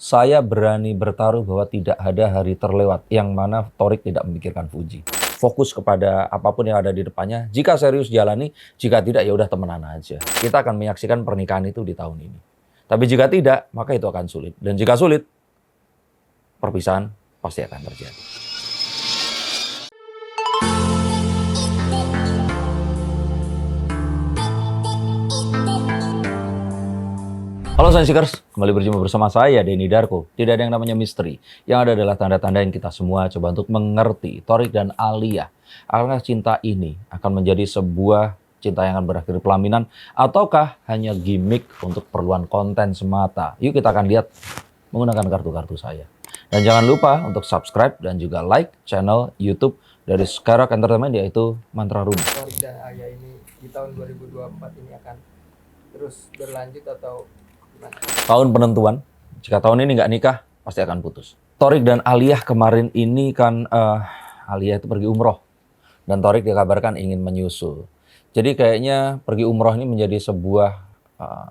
Saya berani bertaruh bahwa tidak ada hari terlewat yang mana Torik tidak memikirkan Fuji. Fokus kepada apapun yang ada di depannya. Jika serius jalani, jika tidak ya udah temenan aja. Kita akan menyaksikan pernikahan itu di tahun ini. Tapi jika tidak, maka itu akan sulit. Dan jika sulit, perpisahan pasti akan terjadi. Halo Science-Seekers, kembali berjumpa bersama saya, Denny Darko. Tidak ada yang namanya misteri. Yang ada adalah tanda-tanda yang kita semua coba untuk mengerti Torik dan Alia. Apakah cinta ini akan menjadi sebuah cinta yang akan berakhir pelaminan, ataukah hanya gimmick untuk keperluan konten semata? Yuk kita akan lihat menggunakan kartu-kartu saya. Dan jangan lupa untuk subscribe dan juga like channel YouTube dari Skyrock Entertainment, yaitu Mantra Room. Torik dan Alia ini di tahun 2024 ini akan terus berlanjut atau gimana? Tahun penentuan, jika tahun ini nggak nikah, pasti akan putus. Torik dan Alia kemarin ini kan, Alia itu pergi umroh. Dan Torik dikabarkan ingin menyusul. Jadi kayaknya pergi umroh ini menjadi sebuah,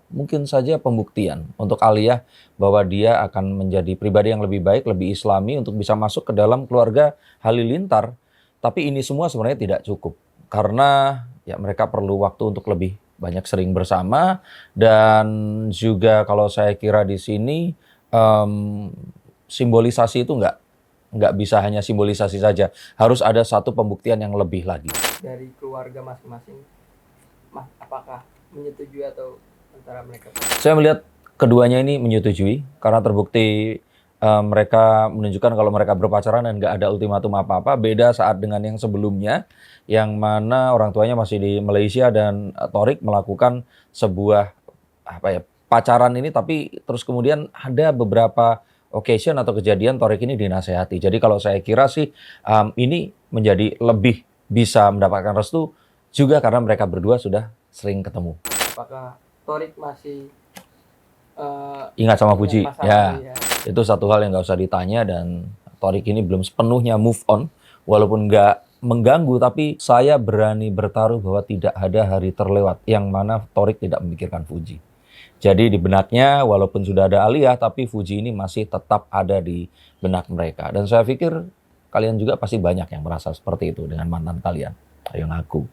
mungkin saja pembuktian untuk Alia bahwa dia akan menjadi pribadi yang lebih baik, lebih islami untuk bisa masuk ke dalam keluarga Halilintar. Tapi ini semua sebenarnya tidak cukup. Karena ya mereka perlu waktu untuk lebih banyak sering bersama, dan juga kalau saya kira di sini simbolisasi itu nggak bisa hanya simbolisasi saja, harus ada satu pembuktian yang lebih lagi. Dari keluarga masing-masing, apakah menyetujui atau antara mereka? Saya melihat keduanya ini menyetujui karena terbukti mereka menunjukkan kalau mereka berpacaran dan nggak ada ultimatum apa-apa. Beda saat dengan yang sebelumnya, yang mana orang tuanya masih di Malaysia dan Torik melakukan sebuah pacaran ini, tapi terus kemudian ada beberapa occasion atau kejadian Torik ini dinasehati. Jadi kalau saya kira sih ini menjadi lebih bisa mendapatkan restu juga karena mereka berdua sudah sering ketemu. Apakah Torik masih ingat sama Fuji? Ya. Ya. Itu satu hal yang nggak usah ditanya, dan Torik ini belum sepenuhnya move on. Walaupun nggak mengganggu, tapi saya berani bertaruh bahwa tidak ada hari terlewat yang mana Torik tidak memikirkan Fuji. Jadi di benaknya walaupun sudah ada Alia, tapi Fuji ini masih tetap ada di benak mereka. Dan saya pikir kalian juga pasti banyak yang merasa seperti itu dengan mantan kalian. Ayo ngaku.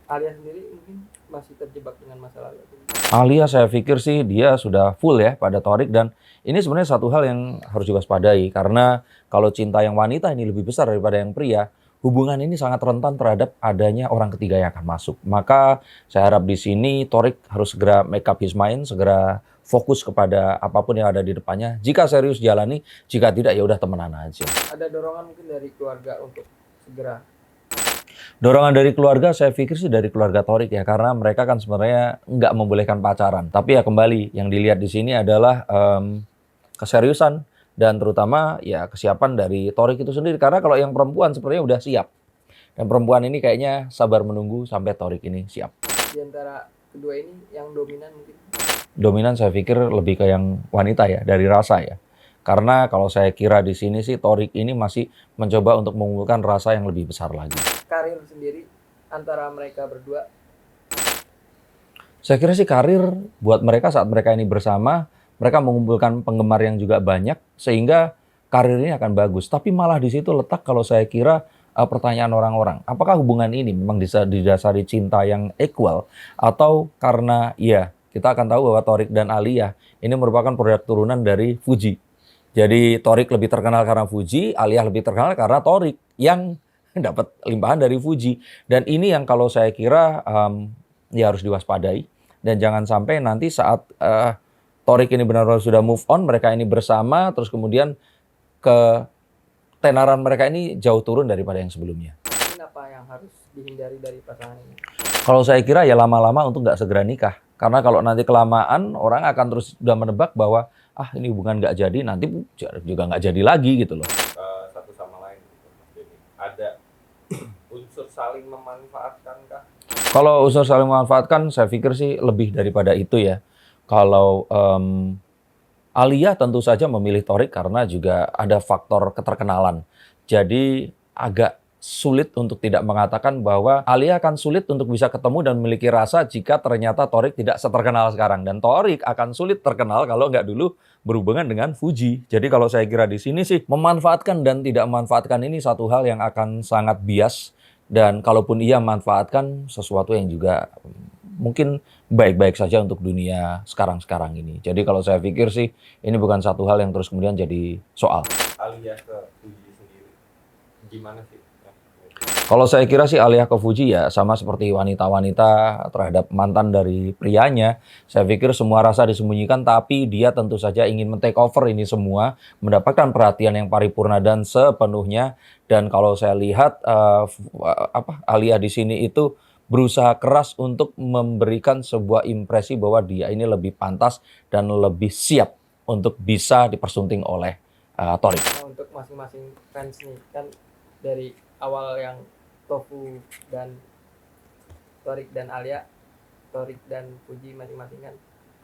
Alia sendiri mungkin masih terjebak dengan masa lalu. Alia saya pikir sih dia sudah full ya pada Torik, dan ini sebenarnya satu hal yang harus diwaspadai karena kalau cinta yang wanita ini lebih besar daripada yang pria, hubungan ini sangat rentan terhadap adanya orang ketiga yang akan masuk. Maka saya harap di sini Torik harus segera make up his mind, segera fokus kepada apapun yang ada di depannya. Jika serius jalani, jika tidak ya udah temenan aja. Ada dorongan mungkin dari keluarga untuk segera? Dorongan dari keluarga, saya pikir sih dari keluarga Torik ya, karena mereka kan sebenarnya nggak membolehkan pacaran. Tapi ya kembali, yang dilihat di sini adalah keseriusan dan terutama ya kesiapan dari Torik itu sendiri. Karena kalau yang perempuan sebenarnya udah siap. Dan perempuan ini kayaknya sabar menunggu sampai Torik ini siap. Di antara kedua ini yang dominan mungkin? Dominan saya pikir lebih ke yang wanita ya, dari rasa ya. Karena kalau saya kira di sini sih Torik ini masih mencoba untuk mengumpulkan rasa yang lebih besar lagi. Karir sendiri antara mereka berdua? Saya kira sih karir buat mereka saat mereka ini bersama, mereka mengumpulkan penggemar yang juga banyak, sehingga karir ini akan bagus. Tapi malah di situ letak kalau saya kira pertanyaan orang-orang. Apakah hubungan ini memang didasari cinta yang equal, atau karena ya kita akan tahu bahwa Torik dan Alia ini merupakan produk turunan dari Fuji. Jadi Torik lebih terkenal karena Fuji, Alia lebih terkenal karena Torik yang dapat limpahan dari Fuji. Dan ini yang kalau saya kira ya harus diwaspadai. Dan jangan sampai nanti saat Torik ini benar-benar sudah move on, mereka ini bersama, terus kemudian ketenaran mereka ini jauh turun daripada yang sebelumnya. Mungkin apa yang harus dihindari dari pasangan ini? Kalau saya kira ya lama-lama untuk nggak segera nikah. Karena kalau nanti kelamaan, orang akan terus udah menebak bahwa ini hubungan nggak jadi, nanti juga nggak jadi lagi gitu loh. Satu sama lain gitu, Mas Denny. Ada unsur saling memanfaatkan kah? Kalau unsur saling memanfaatkan, saya pikir sih lebih daripada itu ya. Kalau Alia tentu saja memilih Torik karena juga ada faktor keterkenalan. Jadi agak sulit untuk tidak mengatakan bahwa Alia akan sulit untuk bisa ketemu dan memiliki rasa jika ternyata Torik tidak seterkenal sekarang. Dan Torik akan sulit terkenal kalau nggak dulu berhubungan dengan Fuji. Jadi kalau saya kira di sini sih memanfaatkan dan tidak memanfaatkan ini satu hal yang akan sangat bias, dan kalaupun ia manfaatkan sesuatu yang juga mungkin baik-baik saja untuk dunia sekarang-sekarang ini. Jadi kalau saya pikir sih ini bukan satu hal yang terus kemudian jadi soal. Alia ke Fuji sendiri gimana sih? Kalau saya kira sih Alia ke Fuji ya sama seperti wanita-wanita terhadap mantan dari prianya. Saya pikir semua rasa disembunyikan, tapi dia tentu saja ingin men-take over ini semua, mendapatkan perhatian yang paripurna dan sepenuhnya. Dan kalau saya lihat Alia di sini itu berusaha keras untuk memberikan sebuah impresi bahwa dia ini lebih pantas dan lebih siap untuk bisa dipersunting oleh Torik. Nah, untuk masing-masing fans nih kan dari awal yang Tofu dan Torik dan Alia, Torik dan Fuji masing-masing kan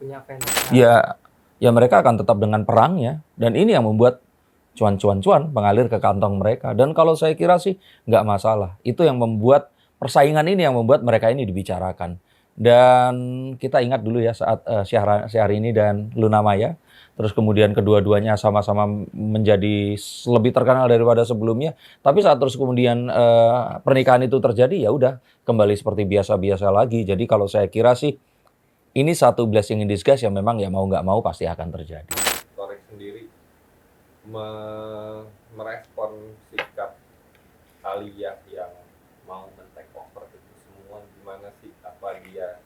punya fans. Nah, Ya mereka akan tetap dengan perangnya, dan ini yang membuat cuan-cuan-cuan mengalir ke kantong mereka. Dan kalau saya kira sih nggak masalah. Itu yang membuat persaingan ini, yang membuat mereka ini dibicarakan. Dan kita ingat dulu ya saat Syahrini dan Luna Maya, terus kemudian kedua-duanya sama-sama menjadi lebih terkenal daripada sebelumnya. Tapi saat terus kemudian pernikahan itu terjadi, ya udah kembali seperti biasa-biasa lagi. Jadi kalau saya kira sih ini satu blessing in disguise yang memang ya mau nggak mau pasti akan terjadi. Torik sendiri merespon sikap Alia yang mau men-take over itu semua gimana sih? Apa dia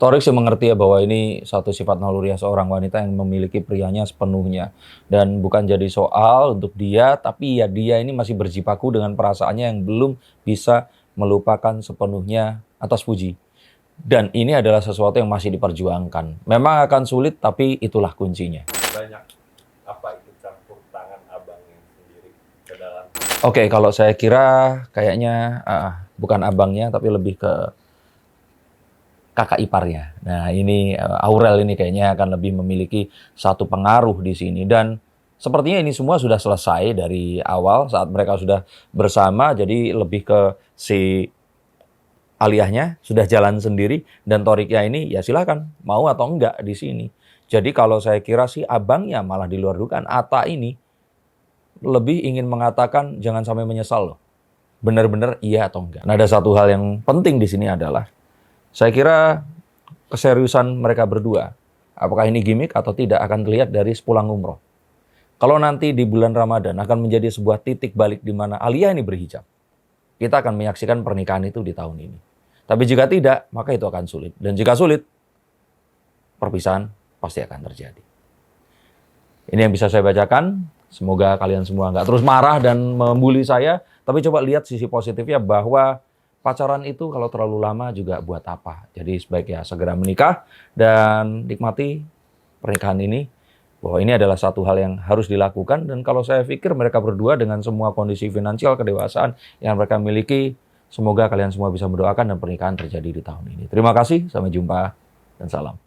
Torik sih mengerti ya bahwa ini satu sifat naluriah seorang wanita yang memiliki prianya sepenuhnya. Dan bukan jadi soal untuk dia, tapi ya dia ini masih berjibaku dengan perasaannya yang belum bisa melupakan sepenuhnya atas Fuji. Dan ini adalah sesuatu yang masih diperjuangkan. Memang akan sulit, tapi itulah kuncinya. banyak apa itu campur tangan abangnya sendiri ke dalam? Oke, kalau saya kira kayaknya bukan abangnya, tapi lebih ke kakak iparnya. Nah, ini Aurel ini kayaknya akan lebih memiliki satu pengaruh di sini. Dan sepertinya ini semua sudah selesai dari awal saat mereka sudah bersama. Jadi lebih ke si Aliahnya sudah jalan sendiri, dan Toriknya ini ya silakan mau atau enggak di sini. Jadi kalau saya kira sih abangnya malah di luar dugaan, Atta ini lebih ingin mengatakan jangan sampai menyesal loh. Benar-benar iya atau enggak. Nah, ada satu hal yang penting di sini adalah saya kira keseriusan mereka berdua, apakah ini gimmick atau tidak, akan terlihat dari sepulang umroh. Kalau nanti di bulan Ramadan akan menjadi sebuah titik balik di mana Alia ini berhijab, kita akan menyaksikan pernikahan itu di tahun ini. Tapi jika tidak, maka itu akan sulit. Dan jika sulit, perpisahan pasti akan terjadi. Ini yang bisa saya bacakan. Semoga kalian semua nggak terus marah dan membuli saya. Tapi coba lihat sisi positifnya bahwa pacaran itu kalau terlalu lama juga buat apa. Jadi sebaiknya segera menikah dan nikmati pernikahan ini. Bahwa ini adalah satu hal yang harus dilakukan. Dan kalau saya pikir mereka berdua dengan semua kondisi finansial, kedewasaan yang mereka miliki, semoga kalian semua bisa mendoakan dan pernikahan terjadi di tahun ini. Terima kasih, sampai jumpa dan salam.